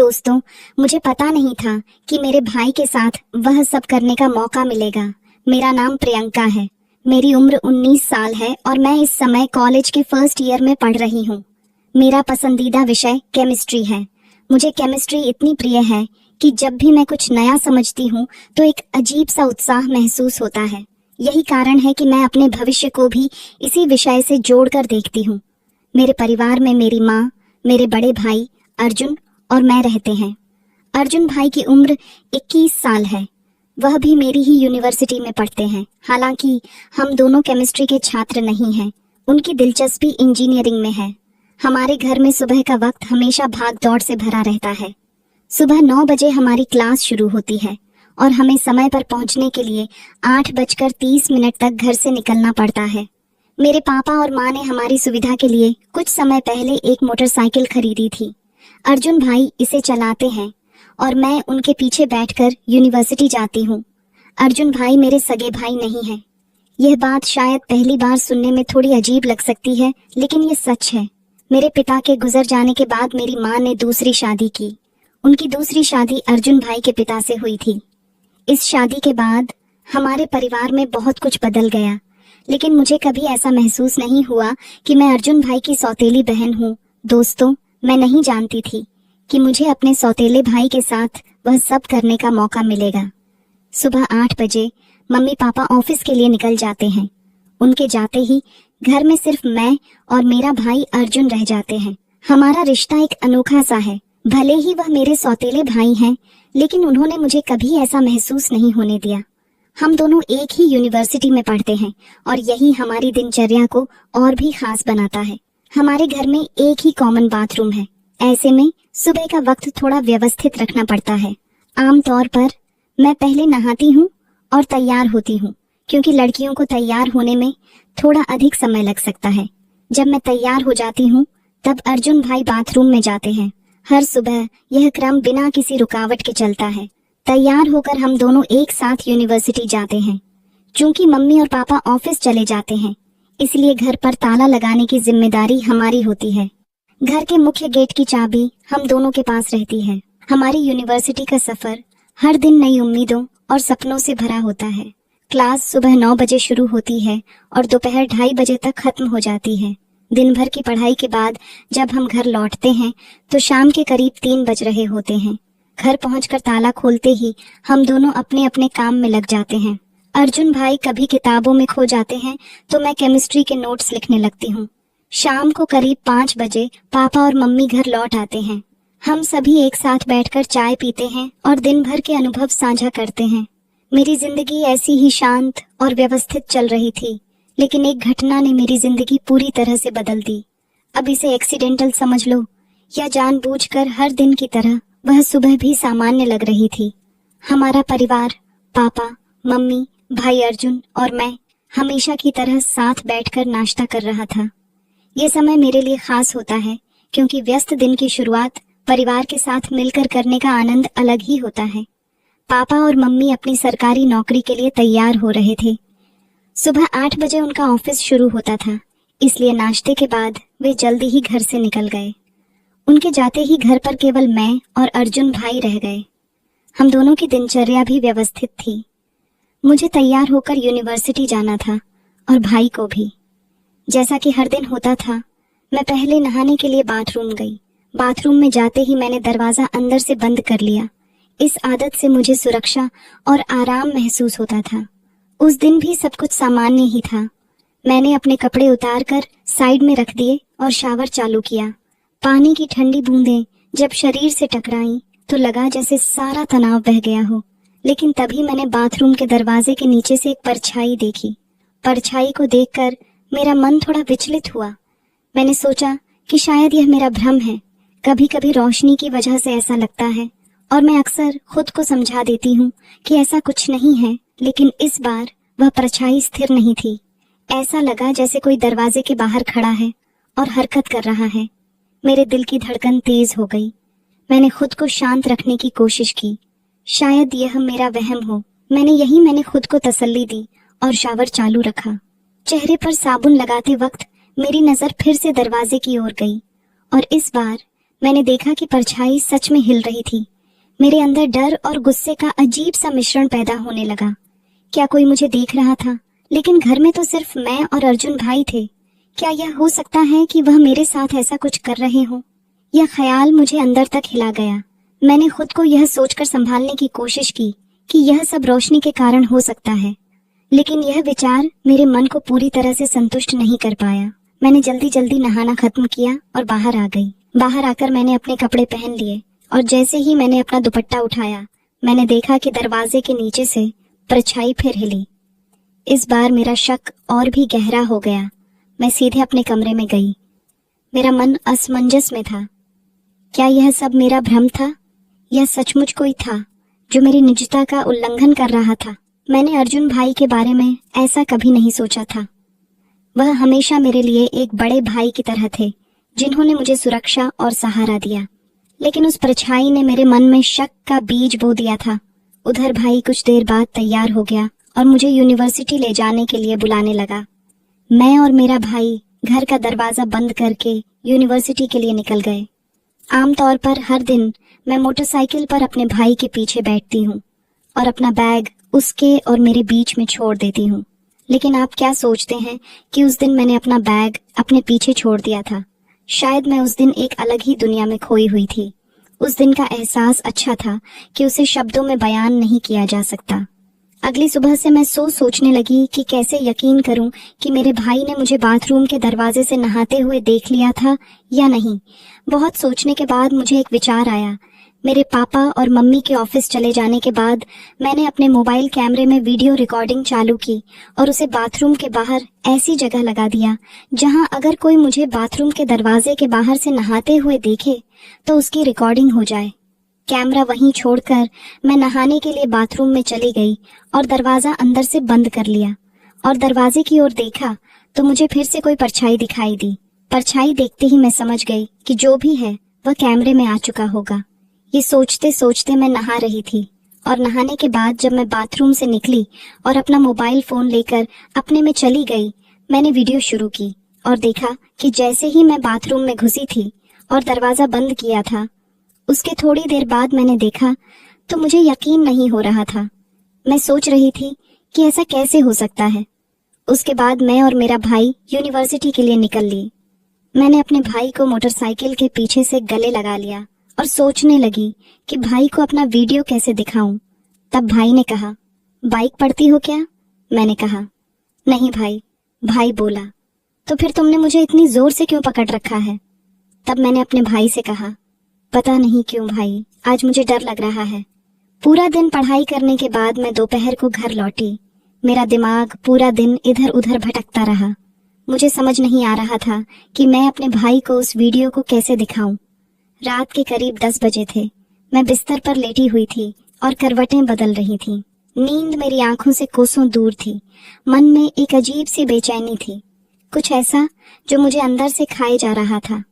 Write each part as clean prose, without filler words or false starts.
दोस्तों, मुझे पता नहीं था कि मेरे भाई के साथ वह सब करने का मौका मिलेगा। मेरा नाम प्रियंका है। मेरी उम्र 19 साल है और मैं इस समय कॉलेज के फर्स्ट ईयर में पढ़ रही हूँ। मेरा पसंदीदा विषय केमिस्ट्री है। मुझे केमिस्ट्री इतनी प्रिय है कि जब भी मैं कुछ नया समझती हूँ तो एक अजीब सा उत्साह महसूस होता है। यही कारण है कि मैं अपने भविष्य को भी इसी विषय से जोड़कर देखती हूँ। मेरे परिवार में मेरी माँ, मेरे बड़े भाई अर्जुन और मैं रहते हैं। अर्जुन भाई की उम्र 21 साल है। वह भी मेरी ही यूनिवर्सिटी में पढ़ते हैं। हालांकि हम दोनों केमिस्ट्री के छात्र नहीं हैं। उनकी दिलचस्पी इंजीनियरिंग में है। हमारे घर में सुबह का वक्त हमेशा भाग दौड़ से भरा रहता है। सुबह 9 बजे हमारी क्लास शुरू होती है और हमें समय पर पहुंचने के लिए 8:30 तक घर से निकलना पड़ता है। मेरे पापा और माँ ने हमारी सुविधा के लिए कुछ समय पहले एक मोटरसाइकिल खरीदी थी। अर्जुन भाई इसे चलाते हैं और मैं उनके पीछे बैठकर यूनिवर्सिटी जाती हूँ। अर्जुन भाई मेरे सगे भाई नहीं हैं। यह बात शायद पहली बार सुनने में थोड़ी अजीब लग सकती है, लेकिन ये सच है। मेरे पिता के गुजर जाने के बाद मेरी माँ ने दूसरी शादी की। उनकी दूसरी शादी अर्जुन भाई के पिता से हुई थी। इस शादी के बाद हमारे परिवार में बहुत कुछ बदल गया, लेकिन मुझे कभी ऐसा महसूस नहीं हुआ कि मैं अर्जुन भाई की सौतेली बहन हूँ। दोस्तों, मैं नहीं जानती थी कि मुझे अपने सौतेले भाई के साथ वह सब करने का मौका मिलेगा। सुबह 8 बजे मम्मी पापा ऑफिस के लिए निकल जाते हैं। उनके जाते ही घर में सिर्फ मैं और मेरा भाई अर्जुन रह जाते हैं। हमारा रिश्ता एक अनोखा सा है। भले ही वह मेरे सौतेले भाई हैं, लेकिन उन्होंने मुझे कभी ऐसा महसूस नहीं होने दिया। हम दोनों एक ही यूनिवर्सिटी में पढ़ते हैं और यही हमारी दिनचर्या को और भी खास बनाता है। हमारे घर में एक ही कॉमन बाथरूम है। ऐसे में सुबह का वक्त थोड़ा व्यवस्थित रखना पड़ता है। आमतौर पर मैं पहले नहाती हूँ और तैयार होती हूँ, क्योंकि लड़कियों को तैयार होने में थोड़ा अधिक समय लग सकता है। जब मैं तैयार हो जाती हूँ तब अर्जुन भाई बाथरूम में जाते हैं। हर सुबह यह क्रम बिना किसी रुकावट के चलता है। तैयार होकर हम दोनों एक साथ यूनिवर्सिटी जाते हैं। चूंकि मम्मी और पापा ऑफिस चले जाते हैं, इसलिए घर पर ताला लगाने की जिम्मेदारी हमारी होती है। घर के मुख्य गेट की चाबी हम दोनों के पास रहती है। हमारी यूनिवर्सिटी का सफर हर दिन नई उम्मीदों और सपनों से भरा होता है। क्लास सुबह 9 बजे शुरू होती है और दोपहर 2:30 बजे तक खत्म हो जाती है। दिन भर की पढ़ाई के बाद जब हम घर लौटते हैं तो शाम के करीब 3 बज रहे होते हैं। घर पहुंचकर ताला खोलते ही हम दोनों अपने अपने काम में लग जाते हैं। अर्जुन भाई कभी किताबों में खो जाते हैं तो मैं केमिस्ट्री के नोट्स लिखने लगती हूँ। शाम को करीब 5 बजे पापा और मम्मी घर लौट आते हैं। हम सभी एक साथ बैठकर चाय पीते हैं और दिन भर के अनुभव साझा करते हैं। मेरी जिंदगी ऐसी ही शांत और व्यवस्थित चल रही थी, लेकिन एक घटना ने मेरी जिंदगी पूरी तरह से बदल दी। अब इसे एक्सीडेंटल समझ लो या जानबूझकर, हर दिन की तरह वह सुबह भी सामान्य लग रही थी। हमारा परिवार, पापा, मम्मी, भाई अर्जुन और मैं हमेशा की तरह साथ बैठकर नाश्ता कर रहा था। ये समय मेरे लिए खास होता है, क्योंकि व्यस्त दिन की शुरुआत परिवार के साथ मिलकर करने का आनंद अलग ही होता है। पापा और मम्मी अपनी सरकारी नौकरी के लिए तैयार हो रहे थे। सुबह 8 बजे उनका ऑफिस शुरू होता था, इसलिए नाश्ते के बाद वे जल्दी ही घर से निकल गए। उनके जाते ही घर पर केवल मैं और अर्जुन भाई रह गए। हम दोनों की दिनचर्या भी व्यवस्थित थी। मुझे तैयार होकर यूनिवर्सिटी जाना था और भाई को भी। जैसा कि हर दिन होता था, मैं पहले नहाने के लिए बाथरूम गई। बाथरूम में जाते ही मैंने दरवाजा अंदर से बंद कर लिया। इस आदत से मुझे सुरक्षा और आराम महसूस होता था। उस दिन भी सब कुछ सामान्य ही था। मैंने अपने कपड़े उतार कर साइड में रख दिए और शावर चालू किया। पानी की ठंडी बूंदें जब शरीर से टकराईं तो लगा जैसे सारा तनाव बह गया हो। लेकिन तभी मैंने बाथरूम के दरवाजे के नीचे से एक परछाई देखी। परछाई को देखकर मेरा मन थोड़ा विचलित हुआ। मैंने सोचा कि शायद यह मेरा भ्रम है। कभी कभी रोशनी की वजह से ऐसा लगता है और मैं अक्सर खुद को समझा देती हूँ कि ऐसा कुछ नहीं है, लेकिन इस बार वह परछाई स्थिर नहीं थी। ऐसा लगा जैसे कोई दरवाजे के बाहर खड़ा है और हरकत कर रहा है। मेरे दिल की धड़कन तेज हो गई। मैंने खुद को शांत रखने की कोशिश की। शायद यह मेरा वहम हो। मैंने खुद को तसल्ली दी और शावर चालू रखा। चेहरे पर साबुन लगाते वक्त मेरी नजर फिर से दरवाजे की ओर गई और इस बार मैंने देखा कि परछाई सच में हिल रही थी। मेरे अंदर डर और गुस्से का अजीब सा मिश्रण पैदा होने लगा। क्या कोई मुझे देख रहा था? लेकिन घर में तो सिर्फ मैं और अर्जुन भाई थे। क्या यह हो सकता है कि वह मेरे साथ ऐसा कुछ कर रहे हो? यह ख्याल मुझे अंदर तक हिला गया। मैंने खुद को यह सोचकर संभालने की कोशिश की कि यह सब रोशनी के कारण हो सकता है, लेकिन यह विचार मेरे मन को पूरी तरह से संतुष्ट नहीं कर पाया। मैंने जल्दी जल्दी नहाना खत्म किया और बाहर आ गई। बाहर आकर मैंने अपने कपड़े पहन लिए और जैसे ही मैंने अपना दुपट्टा उठाया, मैंने देखा कि दरवाजे के नीचे से परछाई फिर हिली। इस बार मेरा शक और भी गहरा हो गया। मैं सीधे अपने कमरे में गई। मेरा मन असमंजस में था। क्या यह सब मेरा भ्रम था या सचमुच कोई था जो मेरी निजता का उल्लंघन कर रहा था? मैंने अर्जुन भाई के बारे में ऐसा कभी नहीं सोचा था। वह हमेशा मेरे लिए एक बड़े भाई की तरह थे, जिन्होंने मुझे सुरक्षा और सहारा दिया। लेकिन उस परछाई ने मेरे मन में शक का बीज बो दिया था। उधर भाई कुछ देर बाद तैयार हो गया और मुझे यूनिवर्सिटी ले जाने के लिए बुलाने लगा। मैं और मेरा भाई घर का दरवाजा बंद करके यूनिवर्सिटी के लिए निकल गए। आमतौर पर हर दिन मैं मोटरसाइकिल पर अपने भाई के पीछे बैठती हूँ और अपना बैग उसके और मेरे बीच में छोड़ देती हूँ। लेकिन आप क्या सोचते हैं कि उस दिन मैंने अपना बैग अपने पीछे छोड़ दिया था। शायद मैं उस दिन एक अलग ही दुनिया में खोई हुई थी। उस दिन का एहसास अच्छा था कि उसे शब्दों में बयान नहीं किया जा सकता। अगली सुबह से मैं सोचने लगी कि कैसे यकीन करूं कि मेरे भाई ने मुझे बाथरूम के दरवाजे से नहाते हुए देख लिया था या नहीं। बहुत सोचने के बाद मुझे एक विचार आया। मेरे पापा और मम्मी के ऑफिस चले जाने के बाद मैंने अपने मोबाइल कैमरे में वीडियो रिकॉर्डिंग चालू की और उसे बाथरूम के बाहर ऐसी जगह लगा दिया जहां अगर कोई मुझे बाथरूम के दरवाजे के बाहर से नहाते हुए देखे तो उसकी रिकॉर्डिंग हो जाए। कैमरा वहीं छोड़कर मैं नहाने के लिए बाथरूम में चली गई और दरवाजा अंदर से बंद कर लिया और दरवाजे की ओर देखा तो मुझे फिर से कोई परछाई दिखाई दी। परछाई देखते ही मैं समझ गई कि जो भी है वह कैमरे में आ चुका होगा। ये सोचते सोचते मैं नहा रही थी और नहाने के बाद जब मैं बाथरूम से निकली और अपना मोबाइल फोन लेकर अपने में चली गई, मैंने वीडियो शुरू की और देखा कि जैसे ही मैं बाथरूम में घुसी थी और दरवाजा बंद किया था, उसके थोड़ी देर बाद मैंने देखा तो मुझे यकीन नहीं हो रहा था। मैं सोच रही थी कि ऐसा कैसे हो सकता है। उसके बाद मैं और मेरा भाई यूनिवर्सिटी के लिए निकल लिए। मैंने अपने भाई को मोटरसाइकिल के पीछे से गले लगा लिया और सोचने लगी कि भाई को अपना वीडियो कैसे दिखाऊं। तब भाई ने कहा, बाइक पढ़ती हो क्या? मैंने कहा, नहीं भाई। भाई बोला, तो फिर तुमने मुझे इतनी जोर से क्यों पकड़ रखा है? तब मैंने अपने भाई से कहा, पता नहीं क्यों भाई, आज मुझे डर लग रहा है। पूरा दिन पढ़ाई करने के बाद मैं दोपहर को घर लौटी। मेरा दिमाग पूरा दिन इधर उधर भटकता रहा। मुझे समझ नहीं आ रहा था कि मैं अपने भाई को उस वीडियो को कैसे दिखाऊं। रात के करीब 10 बजे थे। मैं बिस्तर पर लेटी हुई थी और करवटें बदल रही थी। नींद मेरी आंखों से कोसों दूर थी। मन में एक अजीब सी बेचैनी थी, कुछ ऐसा जो मुझे अंदर से खाए जा रहा था।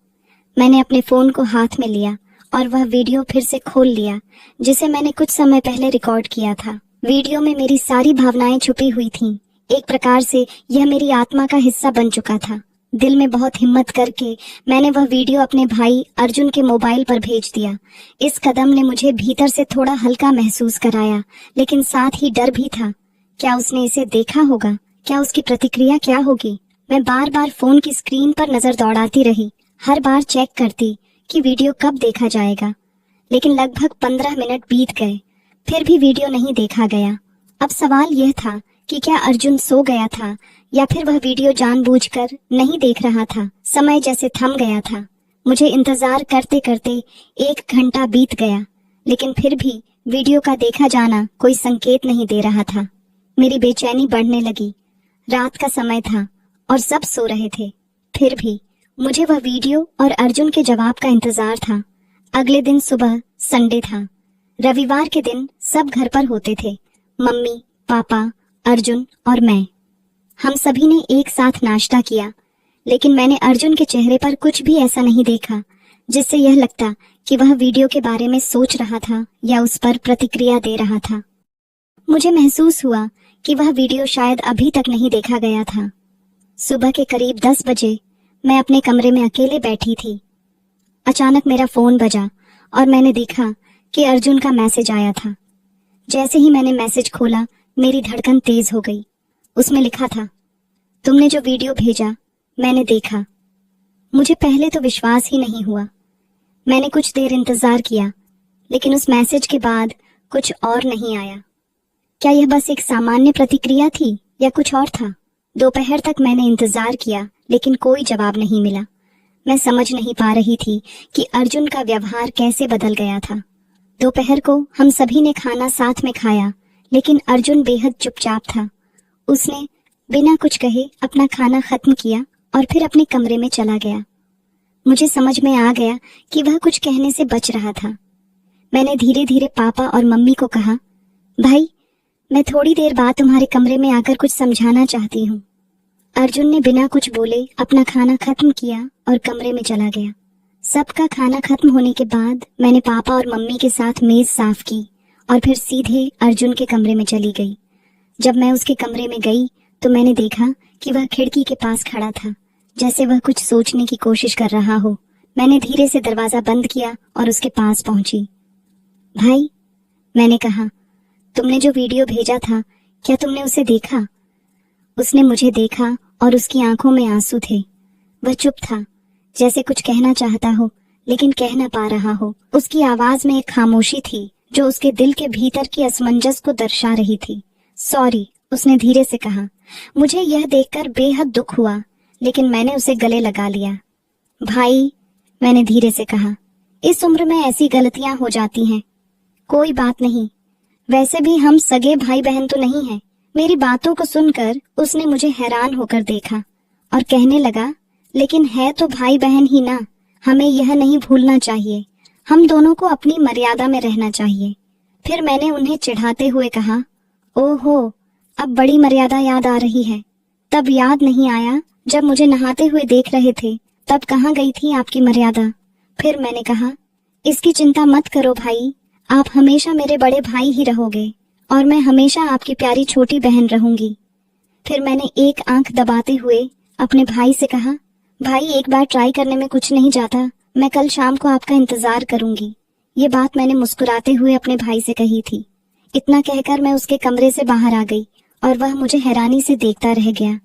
मैंने अपने फोन को हाथ में लिया और वह वीडियो फिर से खोल लिया जिसे मैंने कुछ समय पहले रिकॉर्ड किया था। वीडियो में मेरी सारी भावनाएं छुपी हुई थीं। एक प्रकार से यह मेरी आत्मा का हिस्सा बन चुका था। दिल में बहुत हिम्मत करके मैंने वह वीडियो अपने भाई अर्जुन के मोबाइल पर भेज दिया। इस कदम ने मुझे भीतर से थोड़ा हल्का महसूस कराया, लेकिन साथ ही डर भी था। क्या उसने इसे देखा होगा? क्या उसकी प्रतिक्रिया क्या होगी? मैं बार बार फोन की स्क्रीन पर नजर दौड़ाती रही, हर बार चेक करती कि वीडियो कब देखा जाएगा। लेकिन लगभग 15 मिनट बीत गए, फिर भी वीडियो नहीं देखा गया। अब सवाल यह था कि क्या अर्जुन सो गया था या फिर वह वीडियो जानबूझकर नहीं देख रहा था। समय जैसे थम गया था। मुझे इंतजार करते करते 1 घंटा बीत गया, लेकिन फिर भी वीडियो का देखा जाना कोई संकेत नहीं दे रहा था। मेरी बेचैनी बढ़ने लगी। रात का समय था और सब सो रहे थे, फिर भी मुझे वह वीडियो और अर्जुन के जवाब का इंतजार था। अगले दिन सुबह संडे था। रविवार के दिन सब घर पर होते थे, मम्मी, पापा, अर्जुन और मैं। हम सभी ने एक साथ नाश्ता किया, लेकिन मैंने अर्जुन के चेहरे पर कुछ भी ऐसा नहीं देखा जिससे यह लगता कि वह वीडियो के बारे में सोच रहा था या उस पर प्रतिक्रिया दे रहा था। मुझे महसूस हुआ कि वह वीडियो शायद अभी तक नहीं देखा गया था। सुबह के करीब 10 बजे मैं अपने कमरे में अकेले बैठी थी। अचानक मेरा फोन बजा और मैंने देखा कि अर्जुन का मैसेज आया था। जैसे ही मैंने मैसेज खोला, मेरी धड़कन तेज हो गई। उसमें लिखा था, तुमने जो वीडियो भेजा मैंने देखा। मुझे पहले तो विश्वास ही नहीं हुआ। मैंने कुछ देर इंतजार किया, लेकिन उस मैसेज के बाद कुछ और नहीं आया। क्या यह बस एक सामान्य प्रतिक्रिया थी या कुछ और था? दोपहर तक मैंने इंतजार किया, लेकिन कोई जवाब नहीं मिला। मैं समझ नहीं पा रही थी कि अर्जुन का व्यवहार कैसे बदल गया था। दोपहर को हम सभी ने खाना साथ में खाया, लेकिन अर्जुन बेहद चुपचाप था। उसने बिना कुछ कहे अपना खाना खत्म किया और फिर अपने कमरे में चला गया। मुझे समझ में आ गया कि वह कुछ कहने से बच रहा था। मैंने धीरे धीरे पापा और मम्मी को कहा, भाई, मैं थोड़ी देर बाद तुम्हारे कमरे में आकर कुछ समझाना चाहती हूँ। अर्जुन ने बिना कुछ बोले अपना खाना खत्म किया और कमरे में चला गया। सबका खाना खत्म होने के बाद मैंने पापा और मम्मी के साथ मेज साफ की और फिर सीधे अर्जुन के कमरे में चली गई। जब मैं उसके कमरे में गई तो मैंने देखा कि वह खिड़की के पास खड़ा था, जैसे वह कुछ सोचने की कोशिश कर रहा हो। मैंने धीरे से दरवाजा बंद किया और उसके पास पहुंची। भाई, मैंने कहा, तुमने जो वीडियो भेजा था, क्या तुमने उसे देखा? उसने मुझे देखा और उसकी आंखों में आंसू थे। वह चुप था, जैसे कुछ कहना चाहता हो लेकिन कह न पा रहा हो। उसकी आवाज में एक खामोशी थी जो उसके दिल के भीतर की असमंजस को दर्शा रही थी। सॉरी, उसने धीरे से कहा। मुझे यह देखकर बेहद दुख हुआ, लेकिन मैंने उसे गले लगा लिया। भाई, मैंने धीरे से कहा, इस उम्र में ऐसी गलतियां हो जाती हैं। कोई बात नहीं, वैसे भी हम सगे भाई बहन तो नहीं हैं। मेरी बातों को सुनकर उसने मुझे हैरान होकर देखा और कहने लगा, लेकिन है तो भाई बहन ही ना। हमें यह नहीं भूलना चाहिए, हम दोनों को अपनी मर्यादा में रहना चाहिए। फिर मैंने उन्हें चिढ़ाते हुए कहा, ओहो, अब बड़ी मर्यादा याद आ रही है। तब याद नहीं आया जब मुझे नहाते हुए देख रहे थे, तब कहाँ गई थी आपकी मर्यादा? फिर मैंने कहा, इसकी चिंता मत करो भाई, आप हमेशा मेरे बड़े भाई ही रहोगे और मैं हमेशा आपकी प्यारी छोटी बहन रहूंगी। फिर मैंने एक आंख दबाते हुए अपने भाई से कहा, भाई, एक बार ट्राई करने में कुछ नहीं जाता। मैं कल शाम को आपका इंतजार करूंगी। ये बात मैंने मुस्कुराते हुए अपने भाई से कही थी। इतना कहकर मैं उसके कमरे से बाहर आ गई और वह मुझे हैरानी से देखता रह गया।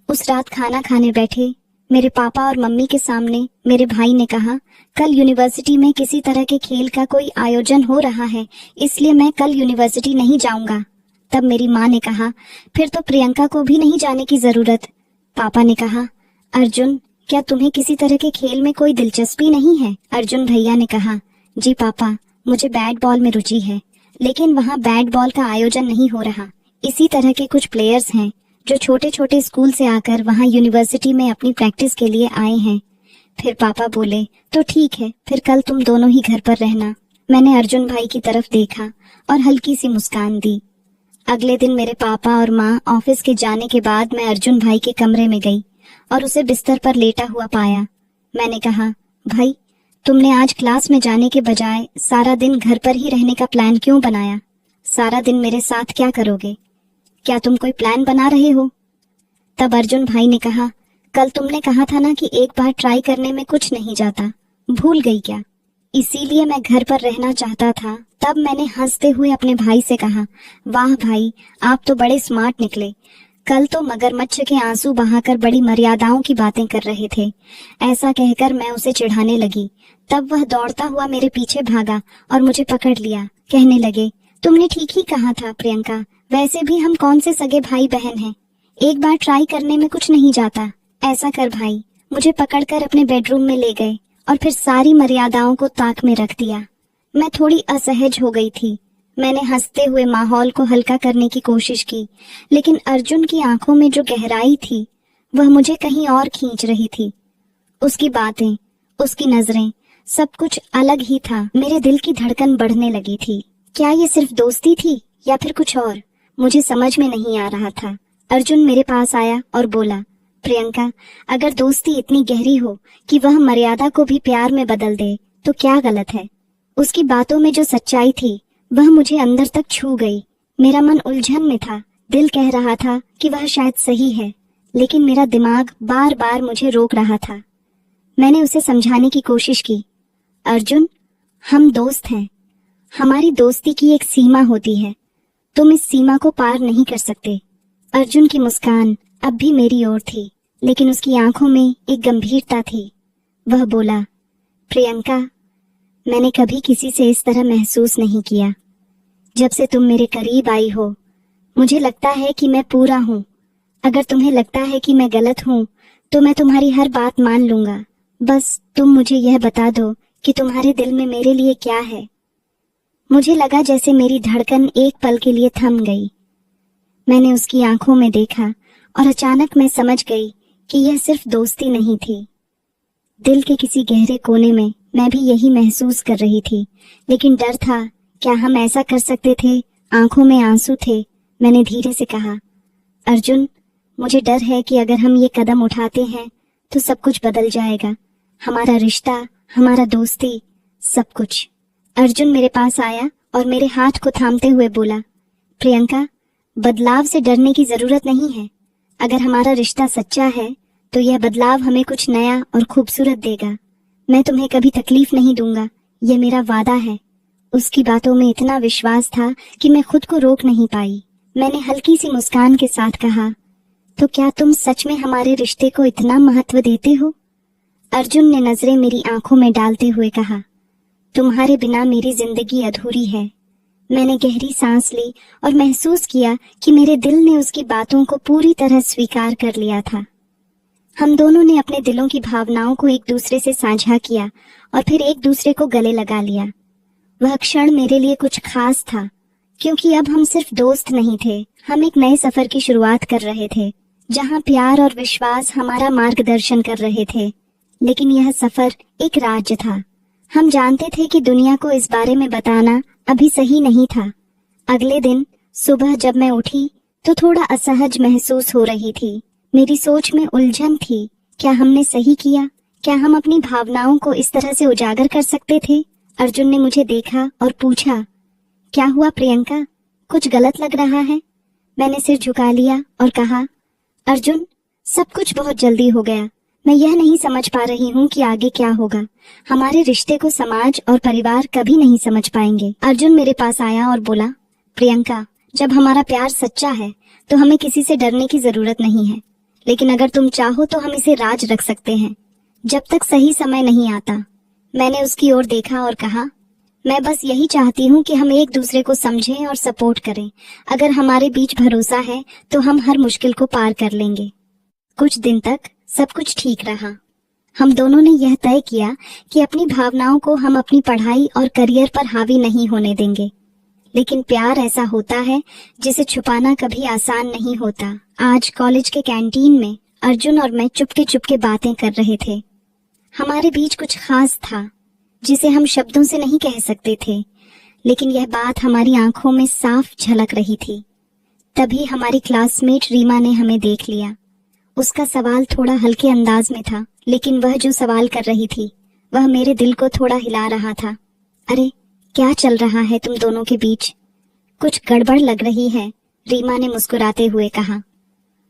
उस रात खाना खाने बैठे मेरे पापा और मम्मी के सामने मेरे भाई ने कहा, कल यूनिवर्सिटी में किसी तरह के खेल का कोई आयोजन हो रहा है, इसलिए मैं कल यूनिवर्सिटी नहीं जाऊंगा। तब मेरी माँ ने कहा, फिर तो प्रियंका को भी नहीं जाने की जरूरत। पापा ने कहा, अर्जुन, क्या तुम्हें किसी तरह के खेल में कोई दिलचस्पी नहीं है? अर्जुन भैया ने कहा, जी पापा, मुझे बैट बॉल में रुचि है, लेकिन वहाँ बैट बॉल का आयोजन नहीं हो रहा। इसी तरह के कुछ प्लेयर्स हैं जो छोटे छोटे स्कूल से आकर वहाँ यूनिवर्सिटी में अपनी प्रैक्टिस के लिए आए हैं। फिर पापा बोले, तो ठीक है, फिर कल तुम दोनों ही घर पर रहना। मैंने अर्जुन भाई की तरफ देखा और हल्की सी मुस्कान दी। अगले दिन मेरे पापा और माँ ऑफिस के जाने के बाद मैं अर्जुन भाई के कमरे में गई और उसे बिस्तर पर लेटा हुआ पाया। मैंने कहा, भाई, तुमने आज क्लास में जाने के बजाय सारा दिन घर पर ही रहने का प्लान क्यों बनाया? सारा दिन मेरे साथ क्या करोगे? क्या तुम कोई प्लान बना रहे हो? तब अर्जुन भाई ने कहा, कल तुमने कहा था ना कि एक बार ट्राई करने में कुछ नहीं जाता, भूल गई क्या? इसीलिए मैं घर पर रहना चाहता था। तब मैंने हंसते हुए अपने भाई से कहा, वाह भाई, आप तो बड़े स्मार्ट निकले। कल तो मगरमच्छ के आंसू बहाकर बड़ी मर्यादाओं की बातें कर रहे थे। ऐसा कहकर मैं उसे चिढ़ाने लगी। तब वह दौड़ता हुआ मेरे पीछे भागा और मुझे पकड़ लिया। कहने लगे, तुमने ठीक ही कहा था प्रियंका, वैसे भी हम कौन से सगे भाई बहन हैं, एक बार ट्राई करने में कुछ नहीं जाता। ऐसा कर भाई, मुझे पकड़कर अपने बेडरूम में ले गए और फिर सारी मर्यादाओं को ताक में रख दिया। मैं थोड़ी असहज हो गई थी। मैंने हंसते हुए माहौल को हल्का करने की कोशिश की, लेकिन अर्जुन की आंखों में जो गहराई थी वह मुझे कहीं और खींच रही थी। उसकी बातें, उसकी नजरें, सब कुछ अलग ही था। मेरे दिल की धड़कन बढ़ने लगी थी। क्या ये सिर्फ दोस्ती थी या फिर कुछ और? मुझे समझ में नहीं आ रहा था। अर्जुन मेरे पास आया और बोला, प्रियंका, अगर दोस्ती इतनी गहरी हो कि वह मर्यादा को भी प्यार में बदल दे तो क्या गलत है? उसकी बातों में जो सच्चाई थी वह मुझे अंदर तक छू गई। मेरा मन उलझन में था। दिल कह रहा था कि वह शायद सही है, लेकिन मेरा दिमाग बार बार मुझे रोक रहा था। मैंने उसे समझाने की कोशिश की, अर्जुन, हम दोस्त हैं। हमारी दोस्ती की एक सीमा होती है। तुम इस सीमा को पार नहीं कर सकते। अर्जुन की मुस्कान अब भी मेरी ओर थी, लेकिन उसकी आंखों में एक गंभीरता थी। वह बोला, प्रियंका, मैंने कभी किसी से इस तरह महसूस नहीं किया। जब से तुम मेरे करीब आई हो, मुझे लगता है कि मैं पूरा हूँ। अगर तुम्हें लगता है कि मैं गलत हूँ, तो मैं तुम्हारी हर बात मान लूंगा। बस तुम मुझे यह बता दो कि तुम्हारे दिल में मेरे लिए क्या है। मुझे लगा जैसे मेरी धड़कन एक पल के लिए थम गई। मैंने उसकी आंखों में देखा और अचानक मैं समझ गई कि यह सिर्फ दोस्ती नहीं थी। दिल के किसी गहरे कोने में मैं भी यही महसूस कर रही थी, लेकिन डर था। क्या हम ऐसा कर सकते थे? आंखों में आंसू थे। मैंने धीरे से कहा, अर्जुन, मुझे डर है कि अगर हम ये कदम उठाते हैं तो सब कुछ बदल जाएगा। हमारा रिश्ता, हमारा दोस्ती, सब कुछ। अर्जुन मेरे पास आया और मेरे हाथ को थामते हुए बोला, प्रियंका, बदलाव से डरने की जरूरत नहीं है। अगर हमारा रिश्ता सच्चा है तो यह बदलाव हमें कुछ नया और खूबसूरत देगा। मैं तुम्हें कभी तकलीफ नहीं दूंगा, यह मेरा वादा है। उसकी बातों में इतना विश्वास था कि मैं खुद को रोक नहीं पाई। मैंने हल्की सी मुस्कान के साथ कहा, तो क्या तुम सच में हमारे रिश्ते को इतना महत्व देते हो? अर्जुन ने नजरें मेरी आंखों में डालते हुए कहा, तुम्हारे बिना मेरी जिंदगी अधूरी है। मैंने गहरी सांस ली और महसूस किया कि मेरे दिल ने उसकी बातों को पूरी तरह स्वीकार कर लिया था। हम दोनों ने अपने दिलों की भावनाओं को एक दूसरे से साझा किया और फिर एक दूसरे को गले लगा लिया। वह क्षण मेरे लिए कुछ खास था, क्योंकि अब हम सिर्फ दोस्त नहीं थे, हम एक नए सफर की शुरुआत कर रहे थे, जहां प्यार और विश्वास हमारा मार्गदर्शन कर रहे थे। लेकिन यह सफर एक राज था। हम जानते थे कि दुनिया को इस बारे में बताना अभी सही नहीं था। अगले दिन सुबह जब मैं उठी तो थोड़ा असहज महसूस हो रही थी। मेरी सोच में उलझन थी। क्या हमने सही किया? क्या हम अपनी भावनाओं को इस तरह से उजागर कर सकते थे? अर्जुन ने मुझे देखा और पूछा, क्या हुआ प्रियंका, कुछ गलत लग रहा है? मैंने सिर झुका लिया और कहा, अर्जुन, सब कुछ बहुत जल्दी हो गया। मैं यह नहीं समझ पा रही हूँ कि आगे क्या होगा। हमारे रिश्ते को समाज और परिवार कभी नहीं समझ पाएंगे। अर्जुन मेरे पास आया और बोला, प्रियंका, जब हमारा प्यार सच्चा है तो हमें किसी से डरने की जरूरत नहीं है। लेकिन अगर तुम चाहो तो हम इसे राज रख सकते हैं, जब तक सही समय नहीं आता। मैंने उसकी ओर देखा और कहा, मैं बस यही चाहती हूँ कि हम एक दूसरे को समझें और सपोर्ट करें। अगर हमारे बीच भरोसा है तो हम हर मुश्किल को पार कर लेंगे। कुछ दिन तक सब कुछ ठीक रहा। हम दोनों ने यह तय किया कि अपनी भावनाओं को हम अपनी पढ़ाई और करियर पर हावी नहीं होने देंगे। लेकिन प्यार ऐसा होता है जिसे छुपाना कभी आसान नहीं होता। आज कॉलेज के कैंटीन में अर्जुन और मैं चुपके चुपके बातें कर रहे थे। हमारे बीच कुछ खास था जिसे हम शब्दों से नहीं कह सकते थे, लेकिन यह बात हमारी आंखों में साफ झलक रही थी। तभी हमारी क्लासमेट रीमा ने हमें देख लिया। उसका सवाल थोड़ा हल्के अंदाज में था, लेकिन वह जो सवाल कर रही थी वह मेरे दिल को थोड़ा हिला रहा था। अरे, क्या चल रहा है तुम दोनों के बीच? कुछ गड़बड़ लग रही है, रीमा ने मुस्कुराते हुए कहा।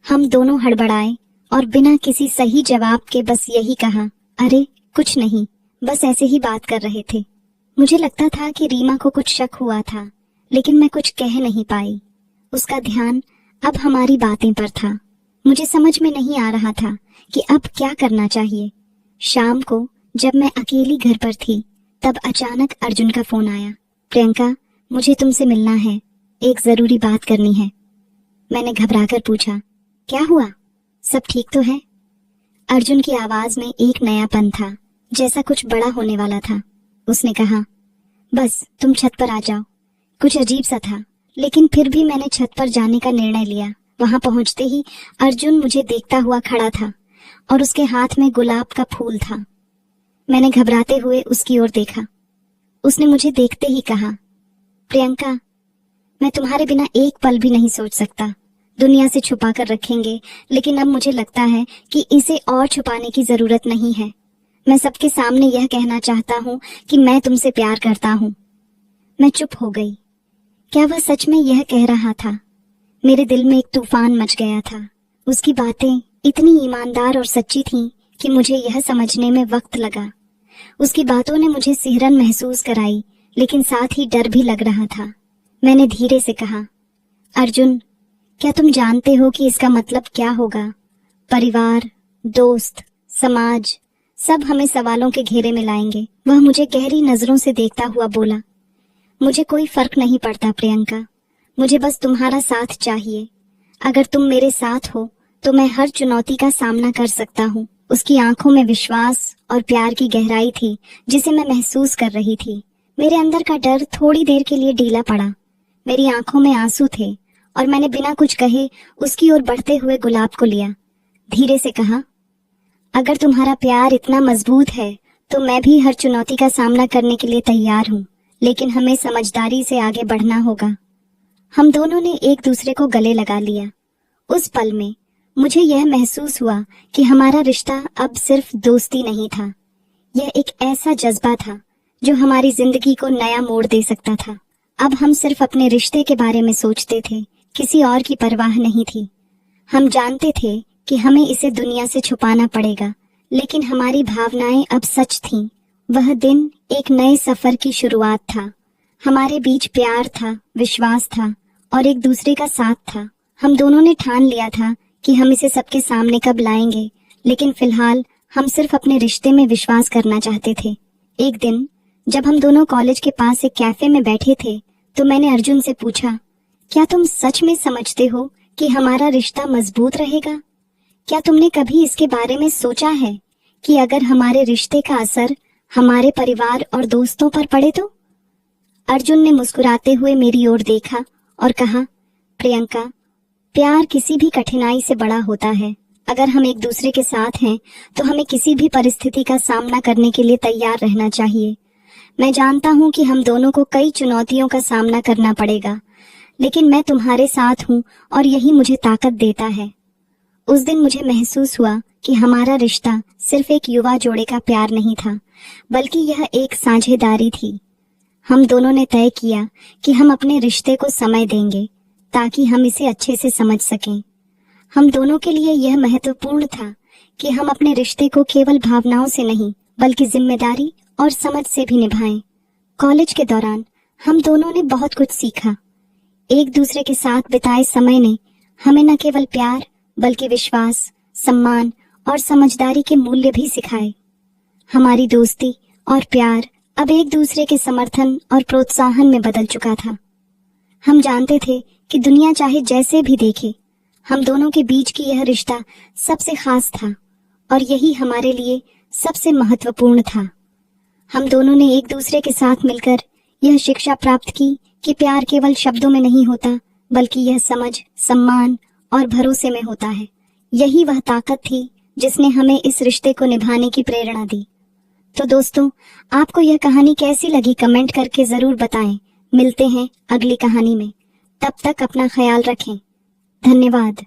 हम दोनों हड़बड़ाए और बिना किसी सही जवाब के बस यही कहा, अरे कुछ नहीं, बस ऐसे ही बात कर रहे थे। मुझे लगता था कि रीमा को कुछ शक हुआ था, लेकिन मैं कुछ कह नहीं पाई। उसका ध्यान अब हमारी बातें पर था। मुझे समझ में नहीं आ रहा था कि अब क्या करना चाहिए। शाम को जब मैं अकेली घर पर थी, तब अचानक अर्जुन का फोन आया। प्रियंका, मुझे तुमसे मिलना है, एक जरूरी बात करनी है। मैंने घबराकर पूछा, क्या हुआ? सब ठीक तो है? अर्जुन की आवाज में एक नयापन था, जैसा कुछ बड़ा होने वाला था। उसने कहा, बस तुम छत पर आ जाओ। कुछ अजीब सा था, लेकिन फिर भी मैंने छत पर जाने का निर्णय लिया। वहां पहुंचते ही अर्जुन मुझे देखता हुआ खड़ा था और उसके हाथ में गुलाब का फूल था। मैंने घबराते हुए उसकी ओर देखा। उसने मुझे देखते ही कहा, प्रियंका, मैं तुम्हारे बिना एक पल भी नहीं सोच सकता। दुनिया से छुपा कर रखेंगे, लेकिन अब मुझे लगता है कि इसे और छुपाने की जरूरत नहीं है। मैं सबके सामने यह कहना चाहता हूँ कि मैं तुमसे प्यार करता हूँ। मैं चुप हो गई। क्या वह सच में यह कह रहा था? मेरे दिल में एक तूफान मच गया था। उसकी बातें इतनी ईमानदार और सच्ची थीं कि मुझे यह समझने में वक्त लगा। उसकी बातों ने मुझे सिहरन महसूस कराई, लेकिन साथ ही डर भी लग रहा था। मैंने धीरे से कहा, अर्जुन, क्या तुम जानते हो कि इसका मतलब क्या होगा? परिवार, दोस्त, समाज, सब हमें सवालों के घेरे में लाएंगे। वह मुझे गहरी नजरों से देखता हुआ बोला, मुझे कोई फर्क नहीं पड़ता प्रियंका, मुझे बस तुम्हारा साथ चाहिए। अगर तुम मेरे साथ हो तो मैं हर चुनौती का सामना कर सकता हूँ। उसकी आंखों में विश्वास और प्यार की गहराई थी जिसे मैं महसूस कर रही थी। मेरे अंदर का डर थोड़ी देर के लिए ढीला पड़ा। मेरी आंखों में आंसू थे और मैंने बिना कुछ कहे उसकी ओर बढ़ते हुए गुलाब को लिया। धीरे से कहा, अगर तुम्हारा प्यार इतना मजबूत है तो मैं भी हर चुनौती का सामना करने के लिए तैयार हूँ, लेकिन हमें समझदारी से आगे बढ़ना होगा। हम दोनों ने एक दूसरे को गले लगा लिया। उस पल में मुझे यह महसूस हुआ कि हमारा रिश्ता अब सिर्फ दोस्ती नहीं था, यह एक ऐसा जज्बा था जो हमारी जिंदगी को नया मोड़ दे सकता था। अब हम सिर्फ अपने रिश्ते के बारे में सोचते थे, किसी और की परवाह नहीं थी। हम जानते थे कि हमें इसे दुनिया से छुपाना पड़ेगा, लेकिन हमारी भावनाएं अब सच थीं। वह दिन एक नए सफर की शुरुआत था। हमारे बीच प्यार था, विश्वास था और एक दूसरे का साथ था। हम दोनों ने ठान लिया था कि हम इसे सबके सामने कब लाएंगे, लेकिन फिलहाल हम सिर्फ अपने रिश्ते में विश्वास करना चाहते थे। एक दिन जब हम दोनों कॉलेज के पास एक कैफे में बैठे थे तो मैंने अर्जुन से पूछा, क्या तुम सच में समझते हो कि हमारा रिश्ता मजबूत रहेगा? क्या तुमने कभी इसके बारे में सोचा है कि अगर हमारे रिश्ते का असर हमारे परिवार और दोस्तों पर पड़े तो? अर्जुन ने मुस्कुराते हुए मेरी ओर देखा और कहा, प्रियंका, प्यार किसी भी कठिनाई से बड़ा होता है। अगर हम एक दूसरे के साथ हैं तो हमें किसी भी परिस्थिति का सामना करने के लिए तैयार रहना चाहिए। मैं जानता हूँ कि हम दोनों को कई चुनौतियों का सामना करना पड़ेगा, लेकिन मैं तुम्हारे साथ हूँ और यही मुझे ताकत देता है। उस दिन मुझे महसूस हुआ कि हमारा रिश्ता सिर्फ एक युवा जोड़े का प्यार नहीं था, बल्कि यह एक साझेदारी थी। हम दोनों ने तय किया कि हम अपने रिश्ते को समय देंगे ताकि हम इसे अच्छे से समझ सकें। हम दोनों के लिए यह महत्वपूर्ण था कि हम अपने रिश्ते को केवल भावनाओं से नहीं बल्कि जिम्मेदारी और समझ से भी निभाएं। कॉलेज के दौरान हम दोनों ने बहुत कुछ सीखा। एक दूसरे के साथ बिताए समय ने हमें न केवल प्यार बल्कि विश्वास, सम्मान और समझदारी के मूल्य भी सिखाए। हमारी दोस्ती और प्यार अब एक दूसरे के समर्थन और प्रोत्साहन में बदल चुका था। हम जानते थे कि दुनिया चाहे जैसे भी देखे, हम दोनों के बीच की यह रिश्ता सबसे खास था और यही हमारे लिए सबसे महत्वपूर्ण था। हम दोनों ने एक दूसरे के साथ मिलकर यह शिक्षा प्राप्त की कि प्यार केवल शब्दों में नहीं होता, बल्कि यह समझ, सम्मान और भरोसे में होता है। यही वह ताकत थी जिसने हमें इस रिश्ते को निभाने की प्रेरणा दी। तो दोस्तों, आपको यह कहानी कैसी लगी कमेंट करके जरूर बताएं। मिलते हैं अगली कहानी में। तब तक अपना ख्याल रखें। धन्यवाद।